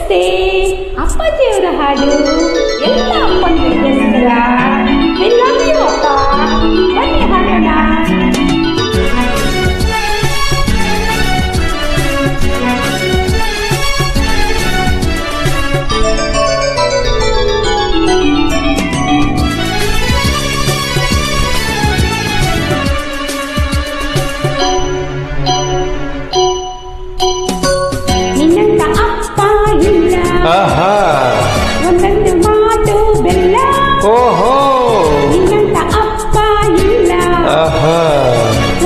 ನಮಸ್ತೆ. ಅಪ್ಪಾಜಿಯವರ ಹಾಡು ಎಲ್ಲ ಅಪ್ಪನಿಗೋಸ್ಕರ. I love you ಅಪ್ಪ. ಬನ್ನಿ ಹಾಡೋಣ. ನಿನ್ನಂತ ಅಪ್ಪ ಇಲ್ಲ, ಒಂದೊಂದು ಮಾತು ಬೆಲ್ಲ. ಓಹೋ, ನಿನ್ನಂತ ಅಪ್ಪ ಇಲ್ಲ,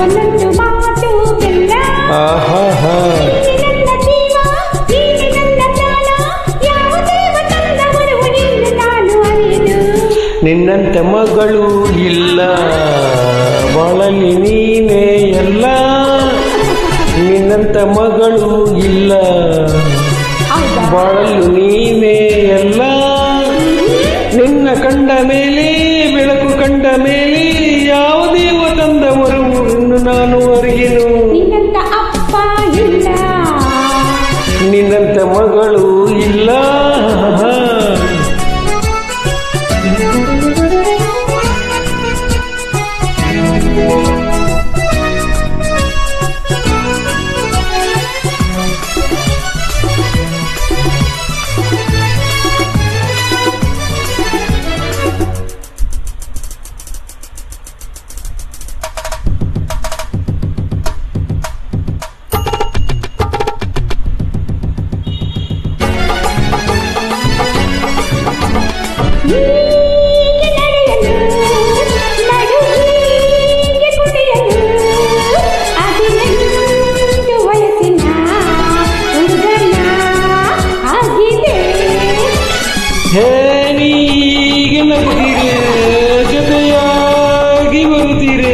ಒಂದೊಂದು ಮಾತು ಬೆಲ್ಲ. ನೀನು ನನ್ನ ಜೀವ, ನೀನು ನನ್ನ ಪ್ರಾಣ, ಯಾವ ದೇವ ತಂದವರು ನಿನ್ನ ನಾನು ಅರಿಯದು. ನಿನ್ನಂತ ಮಗಳು ಇಲ್ಲ, ಬಾಳಲಿ ನೀನೇ ಎಲ್ಲ. ನಿನ್ನಂತ ಮಗಳು ಇಲ್ಲ, ಬಾಳಲು ನೀನೇ ಎಲ್ಲ. ನಿನ್ನ ಕಂಡ ಮೇಲೆ, ಬೆಳಕು ಕಂಡ ಮೇಲೆ, ಯಾವ ದೇವ ತಂದವರು ಇನ್ನು ನಾನು ಅರಿಯೆನು. ನಿನ್ನಂತ ಅಪ್ಪ ಇಲ್ಲ, ನಿನ್ನಂತ ಮಗಳು ಇಲ್ಲ. ಹೇಗೆ ನಗುತ್ತೀರೆ, ಜೊತೆಯಾಗಿ ಬರುತ್ತೀರೆ,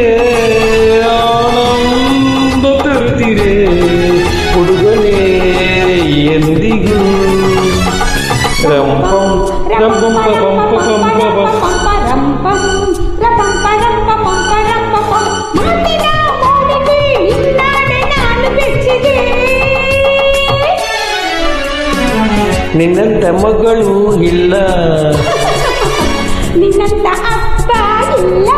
ಆನಂದ ತರುತ್ತೀರೆ ಹುಡುಗನೇ ಎಂದಿಗೂ. ರಂಪಂ ರಂಪಂ ಪಂಪ ಪಂಪ ನಿನ್ನಂತ ಮಗಳು ಇಲ್ಲ, ನಿನ್ನಂತ ಅಪ್ಪ ಇಲ್ಲ.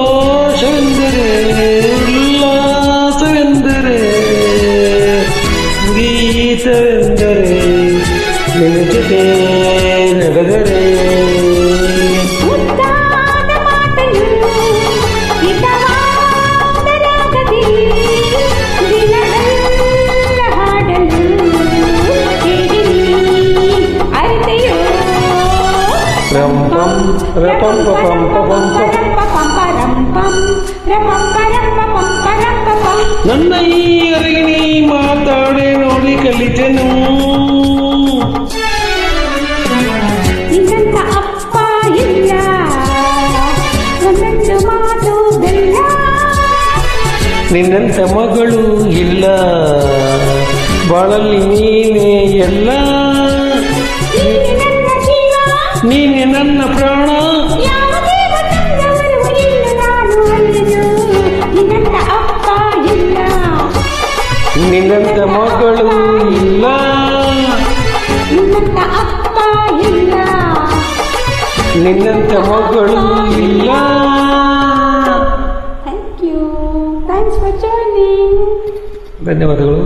ಸಂತೋಷವೆಂದರೆ, ಉಲ್ಲಾಸವೆಂದರೆ, ಗೀತವೆಂದರೆ, ನಿನ್ನ ಜೊತೆ ನಡೆದರೆ. ರಂಪಂ ರಪಂ ಪಪಂ ಪಪಂ ನನ್ನ ಈ ಅರಿಗಿಣಿ ಮಾತಾಡೆ ನೋಡಿ ಕಲಿತೆನು. ನಿನ್ನಂತ ಅಪ್ಪ ಇಲ್ಲ, ಒಂದೊಂದು ಮಾತು ಬೆಲ್ಲ. ನಿನ್ನಂತ ಮಗಳು ಇಲ್ಲ, ಬಾಳಲ್ಲಿ ನೀನೇ ಎಲ್ಲ. ನೀನೆ ನನ್ನ ಪ್ರಾಣ, ನಿನ್ನಂತ ಅಪ್ಪ ಇಲ್ಲ, ನಿನ್ನಂತ ಮಗಳು ಇಲ್ಲ. ನಿನ್ನಂತ ಅಪ್ಪ ಇಲ್ಲ, ನಿನ್ನಂತ ಮಗಳು ಇಲ್ಲ. Thank you. Thanks for joining. ಧನ್ಯವಾದಗಳು.